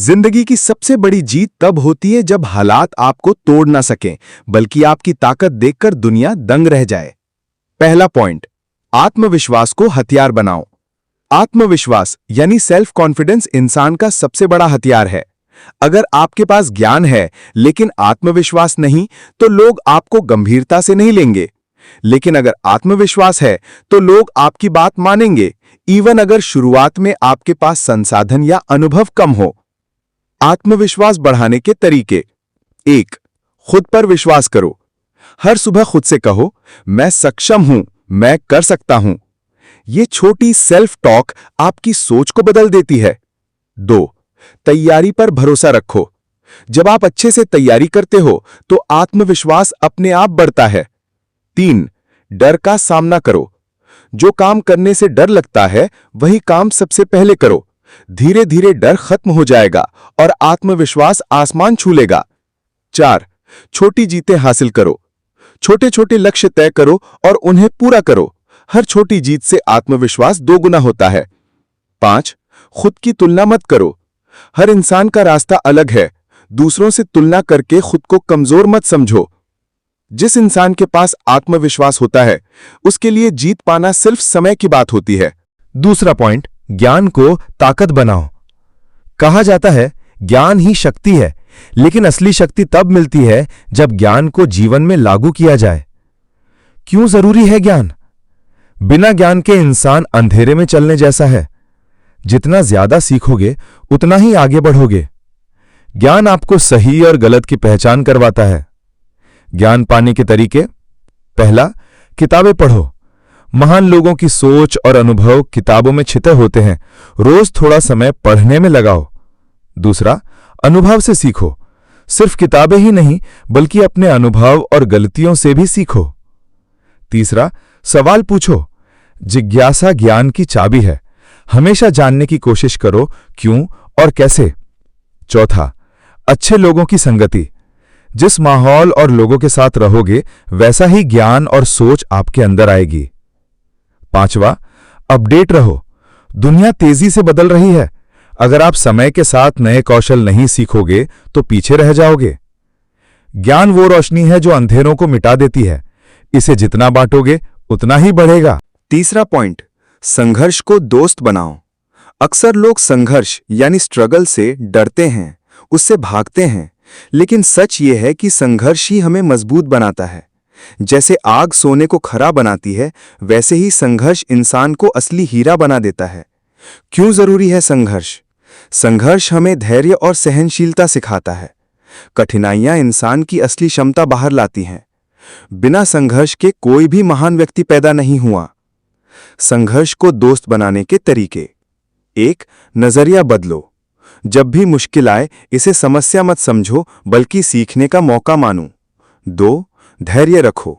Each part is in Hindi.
जिंदगी की सबसे बड़ी जीत तब होती है जब हालात आपको तोड़ ना सकें, बल्कि आपकी ताकत देखकर दुनिया दंग रह जाए। पहला पॉइंट, आत्मविश्वास को हथियार बनाओ। आत्मविश्वास यानी सेल्फ कॉन्फिडेंस इंसान का सबसे बड़ा हथियार है। अगर आपके पास ज्ञान है लेकिन आत्मविश्वास नहीं, तो लोग आपको गंभीरता से नहीं लेंगे। लेकिन अगर आत्मविश्वास है तो लोग आपकी बात मानेंगे, इवन अगर शुरुआत में आपके पास संसाधन या अनुभव कम हो। आत्मविश्वास बढ़ाने के तरीके। 1. खुद पर विश्वास करो। हर सुबह खुद से कहो, मैं सक्षम हूं, मैं कर सकता हूं। यह छोटी सेल्फ टॉक आपकी सोच को बदल देती है। 2. तैयारी पर भरोसा रखो। जब आप अच्छे से तैयारी करते हो तो आत्मविश्वास अपने आप बढ़ता है। 3. डर का सामना करो। जो काम करने से डर लगता है वही काम सबसे पहले करो। धीरे धीरे डर खत्म हो जाएगा और आत्मविश्वास आसमान छू लेगा। 4. छोटी जीतें हासिल करो। छोटे छोटे लक्ष्य तय करो और उन्हें पूरा करो। हर छोटी जीत से आत्मविश्वास दोगुना होता है। 5. खुद की तुलना मत करो। हर इंसान का रास्ता अलग है। दूसरों से तुलना करके खुद को कमजोर मत समझो। जिस इंसान के पास आत्मविश्वास होता है उसके लिए जीत पाना सिर्फ समय की बात होती है। दूसरा पॉइंट, ज्ञान को ताकत बनाओ। कहा जाता है ज्ञान ही शक्ति है, लेकिन असली शक्ति तब मिलती है जब ज्ञान को जीवन में लागू किया जाए। क्यों जरूरी है ज्ञान? बिना ज्ञान के इंसान अंधेरे में चलने जैसा है। जितना ज्यादा सीखोगे उतना ही आगे बढ़ोगे। ज्ञान आपको सही और गलत की पहचान करवाता है। ज्ञान पाने के तरीके। पहला, किताबें पढ़ो। महान लोगों की सोच और अनुभव किताबों में छिपे होते हैं। रोज थोड़ा समय पढ़ने में लगाओ। दूसरा, अनुभव से सीखो। सिर्फ किताबें ही नहीं बल्कि अपने अनुभव और गलतियों से भी सीखो। तीसरा, सवाल पूछो। जिज्ञासा ज्ञान की चाबी है। हमेशा जानने की कोशिश करो, क्यों और कैसे। चौथा, अच्छे लोगों की संगति। जिस माहौल और लोगों के साथ रहोगे वैसा ही ज्ञान और सोच आपके अंदर आएगी। पांचवा, अपडेट रहो। दुनिया तेजी से बदल रही है। अगर आप समय के साथ नए कौशल नहीं सीखोगे तो पीछे रह जाओगे। ज्ञान वो रोशनी है जो अंधेरों को मिटा देती है। इसे जितना बांटोगे उतना ही बढ़ेगा। तीसरा पॉइंट, संघर्ष को दोस्त बनाओ। अक्सर लोग संघर्ष यानी स्ट्रगल से डरते हैं, उससे भागते हैं, लेकिन सच ये है कि संघर्ष ही हमें मजबूत बनाता है। जैसे आग सोने को खरा बनाती है, वैसे ही संघर्ष इंसान को असली हीरा बना देता है। क्यों जरूरी है संघर्ष? संघर्ष हमें धैर्य और सहनशीलता सिखाता है। कठिनाइयां इंसान की असली क्षमता बाहर लाती हैं। बिना संघर्ष के कोई भी महान व्यक्ति पैदा नहीं हुआ। संघर्ष को दोस्त बनाने के तरीके। 1. नजरिया बदलो। जब भी मुश्किल आए इसे समस्या मत समझो बल्कि सीखने का मौका मानो। 2. धैर्य रखो।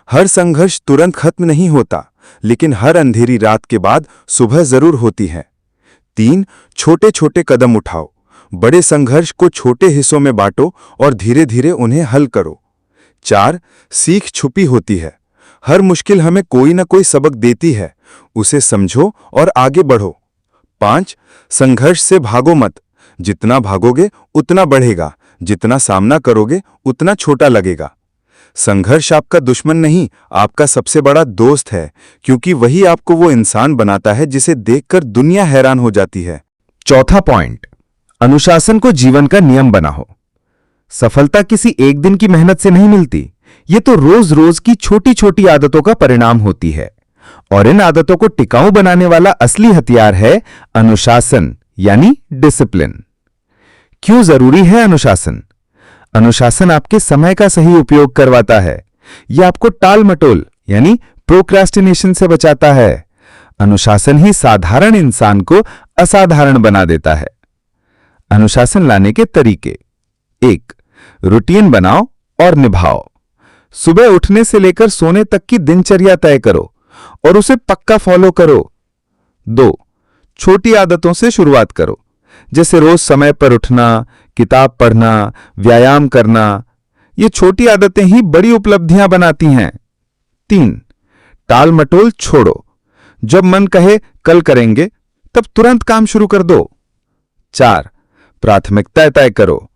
हर संघर्ष तुरंत खत्म नहीं होता, लेकिन हर अंधेरी रात के बाद सुबह जरूर होती है। 3. छोटे छोटे कदम उठाओ। बड़े संघर्ष को छोटे हिस्सों में बांटो और धीरे धीरे उन्हें हल करो। 4. सीख छुपी होती है। हर मुश्किल हमें कोई ना कोई सबक देती है, उसे समझो और आगे बढ़ो। 5. संघर्ष से भागो मत। जितना भागोगे उतना बढ़ेगा, जितना सामना करोगे उतना छोटा लगेगा। संघर्ष आपका दुश्मन नहीं, आपका सबसे बड़ा दोस्त है, क्योंकि वही आपको वो इंसान बनाता है जिसे देखकर दुनिया हैरान हो जाती है। चौथा पॉइंट, अनुशासन को जीवन का नियम बनाओ। सफलता किसी एक दिन की मेहनत से नहीं मिलती, ये तो रोज रोज की छोटी छोटी आदतों का परिणाम होती है। और इन आदतों को टिकाऊ बनाने वाला असली हथियार है अनुशासन यानी डिसिप्लिन। क्यों जरूरी है अनुशासन? अनुशासन आपके समय का सही उपयोग करवाता है। यह आपको टाल मटोल यानी प्रोक्रास्टिनेशन से बचाता है। अनुशासन ही साधारण इंसान को असाधारण बना देता है। अनुशासन लाने के तरीके। 1. रूटीन बनाओ और निभाओ। सुबह उठने से लेकर सोने तक की दिनचर्या तय करो और उसे पक्का फॉलो करो। 2. छोटी आदतों से शुरुआत करो, जैसे रोज समय पर उठना, किताब पढ़ना, व्यायाम करना। ये छोटी आदतें ही बड़ी उपलब्धियां बनाती हैं। 3. टाल मटोल छोड़ो। जब मन कहे कल करेंगे तब तुरंत काम शुरू कर दो। 4. प्राथमिकताएं तय करो,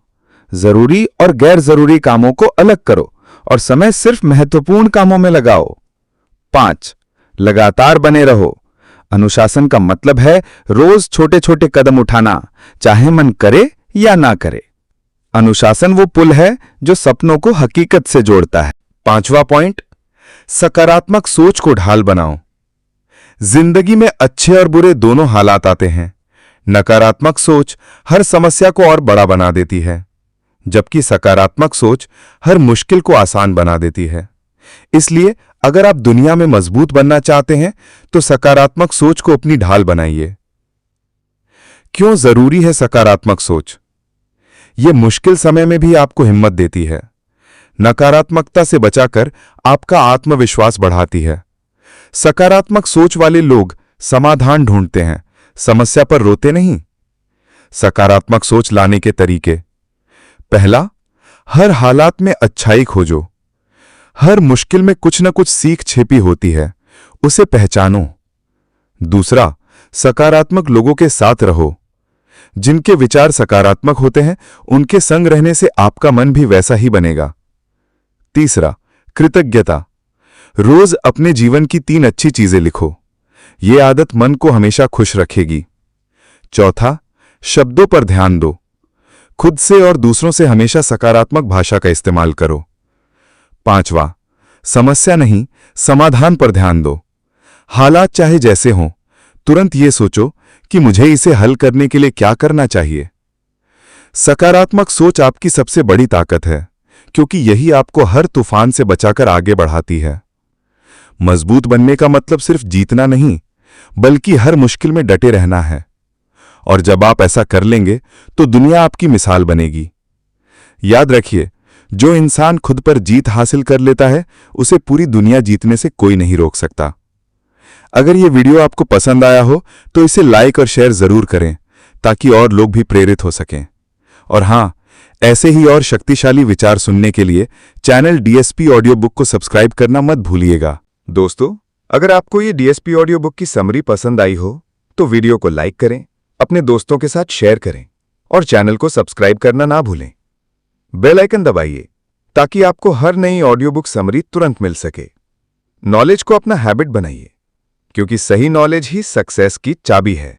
जरूरी और गैर जरूरी कामों को अलग करो और समय सिर्फ महत्वपूर्ण कामों में लगाओ। 5. लगातार बने रहो। अनुशासन का मतलब है रोज छोटे छोटे कदम उठाना, चाहे मन करे या ना करे। अनुशासन वो पुल है जो सपनों को हकीकत से जोड़ता है। 5वां पॉइंट, सकारात्मक सोच को ढाल बनाओ। जिंदगी में अच्छे और बुरे दोनों हालात आते हैं। नकारात्मक सोच हर समस्या को और बड़ा बना देती है, जबकि सकारात्मक सोच हर मुश्किल को आसान बना देती है। इसलिए अगर आप दुनिया में मजबूत बनना चाहते हैं तो सकारात्मक सोच को अपनी ढाल बनाइए। क्यों जरूरी है सकारात्मक सोच? यह मुश्किल समय में भी आपको हिम्मत देती है। नकारात्मकता से बचाकर आपका आत्मविश्वास बढ़ाती है। सकारात्मक सोच वाले लोग समाधान ढूंढते हैं, समस्या पर रोते नहीं। सकारात्मक सोच लाने के तरीके: पहला, हर हालात में अच्छाई खोजो। हर मुश्किल में कुछ न कुछ सीख छिपी होती है, उसे पहचानो। दूसरा, सकारात्मक लोगों के साथ रहो। जिनके विचार सकारात्मक होते हैं उनके संग रहने से आपका मन भी वैसा ही बनेगा। तीसरा, कृतज्ञता। रोज अपने जीवन की 3 अच्छी चीजें लिखो। ये आदत मन को हमेशा खुश रखेगी। चौथा, शब्दों पर ध्यान दो। खुद से और दूसरों से हमेशा सकारात्मक भाषा का इस्तेमाल करो। 5वां, समस्या नहीं, समाधान पर ध्यान दो। हालात चाहे जैसे हों, तुरंत ये सोचो कि मुझे इसे हल करने के लिए क्या करना चाहिए। सकारात्मक सोच आपकी सबसे बड़ी ताकत है, क्योंकि यही आपको हर तूफान से बचाकर आगे बढ़ाती है। मजबूत बनने का मतलब सिर्फ जीतना नहीं, बल्कि हर मुश्किल में डटे रहना है। और जब आप ऐसा कर लेंगे तो दुनिया आपकी मिसाल बनेगी। याद रखिए, जो इंसान खुद पर जीत हासिल कर लेता है उसे पूरी दुनिया जीतने से कोई नहीं रोक सकता। अगर ये वीडियो आपको पसंद आया हो तो इसे लाइक और शेयर जरूर करें, ताकि और लोग भी प्रेरित हो सकें। और हां, ऐसे ही और शक्तिशाली विचार सुनने के लिए चैनल डीएसपी ऑडियो बुक को सब्सक्राइब करना मत भूलिएगा। दोस्तों, अगर आपको ये डीएसपी ऑडियो बुक की समरी पसंद आई हो तो वीडियो को लाइक करें, अपने दोस्तों के साथ शेयर करें और चैनल को सब्सक्राइब करना ना भूलें। बेल आइकन दबाइए ताकि आपको हर नई ऑडियो बुक समरी तुरंत मिल सके। नॉलेज को अपना हैबिट बनाइए, क्योंकि सही नॉलेज ही सक्सेस की चाबी है।